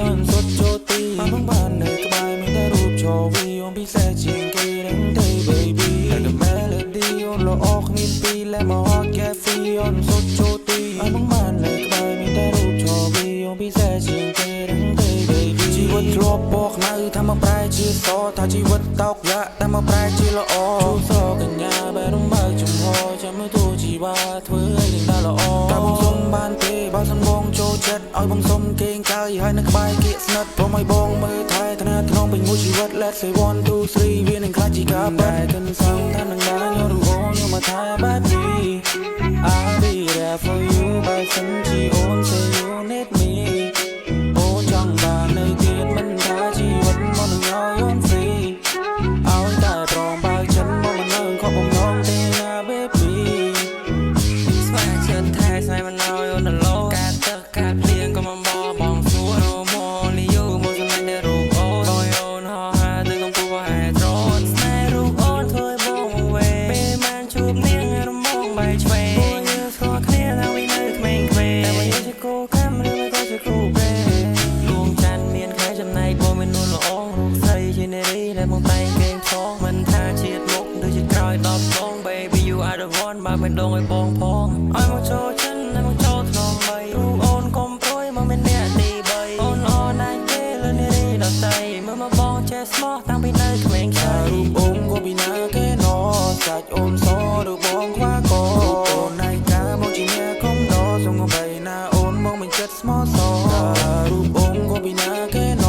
អូនសុទ្ធចូលទីមកបាននៅក្បែរមានតែរូបឈរវីអូនពិសេសជាងគេនឹងទេ baby តែ melody អូនល្អគ្មានពីរและមកហត់ cafe អូនសុទ្ធចូលទីមកបាននៅក្បែរមានតែរូបឈរវីអូនពិសេសជាងគេនឹងទេ baby ជីវិតធ្លាប់បកនៅថាមកប្រែជាសថាជីវិតតោកយ៉ាតែមកប្រែជាល្អជួសកញ្ញាបែរំបើកចំហចាំមើលទូជីវ៉ាធ្វើឲ្យនឹងដល់ល្អតែបងសុំបានទេបើសិនបងចូលចិត្តឲ្យបងសុំគេងកើយហើយនៅក្បែរគៀកស្និទ្ធព្រមឲ្យបងមើលថែថ្នាក់ថ្នមពេញមួយជីវិត Let's say 1 2 3វានឹងខ្លាចជាការបែរកិនសងថានឹងបានយករូបអូនយកមកថែបែបនេះ I'll be there for you បើសិនជាអូន say you need me អូនចង់បាននៅទៀតមិនថាជីវិតមកនឹងឲ្យអូន free ឲ្យតែព្រមបើចិត្តមកមិននឹងខកបំណងទេណា baby ស្វាចិត្តថែស្អីមិនឲ្យអូនដល់លោការទឹកការភ្លៀងក៏មកបងសួរអូមកលីយូមកសម្លាញ់នៅរូបអូនឲ្យអូនហោហាទៅកំពុះហែត្រនស្នេហ៍រូបអូនធ្វើបងវេពេលបានជួបនាងរំបងបែកឆ្វេងពួកយើងស្គាល់គ្នាតាំងពីនៅក្មេងៗតែមកយើងជាគូកាំឬមិនក៏ជាគូប្រេដួងច័ន្ទមានខែចំណែកបងមាននួនល្អរូបស្រីជានារីដែលមកតែងគេងផងមិនថាជាតិមុខដូចជាក្រោយ10ដង baby you are the one បើមិនដងឲ្យបងផងឲ្យមកចូលចិនហើយមកចូលថ្នមបីរូបអូនកុំព្រួយមកមានអ្នកទី3អូនអរណាស់គេលើនារីដតីមើលមកបងចេះស្មោះតាំងពីនៅក្មេងខ្ចីរូបអូនក៏ពីណាគេណសាច់អូនសរូបបងខ្វះករូបអូនណៃកាមកជាអ្នកកុំដសងបីណាអូនមកមិនចិត្តស្មោះសរូបអូនក៏ពីណាគេណ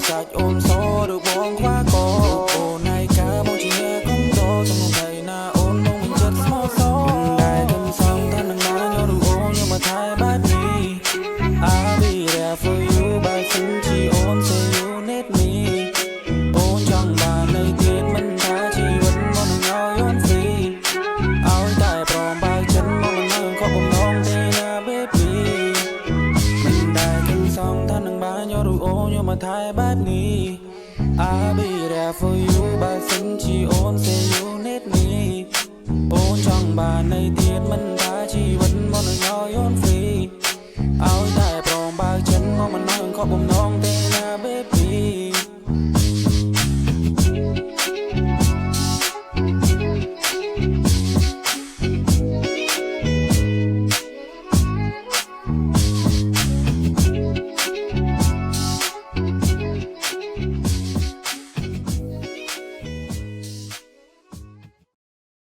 សាច់អូនសរូបបងខ្វះករូបអូនណៃកាមកជាអ្នកកុំដសងបីណាអូនមកមិនចិត្តស្មោះសមិនដែលកំសងថានឹងមកយករូបអូនយកមកថែបែបនេះ I'll be there for you បើសិនជាអូន say you need me អូនចង់បាននៅទៀតមិនថាជីវិតមកនឹងឲ្យអូន free ឲ្យតែព្រមបើចិត្តមកមិននឹងក៏បំណងទេណា baby មិនដែលគិតសងថានឹងបានយករូបអូនយកមកថែបែបនេះ I'll be there for you បើសិនជាអូន say you need me អូនចង់បាននៅទៀតមិនថាជីវិតមកនឹងឲ្យអូន free ឲ្យតែព្រមបើចិត្តមកមិននឹងក៏បំណងទេ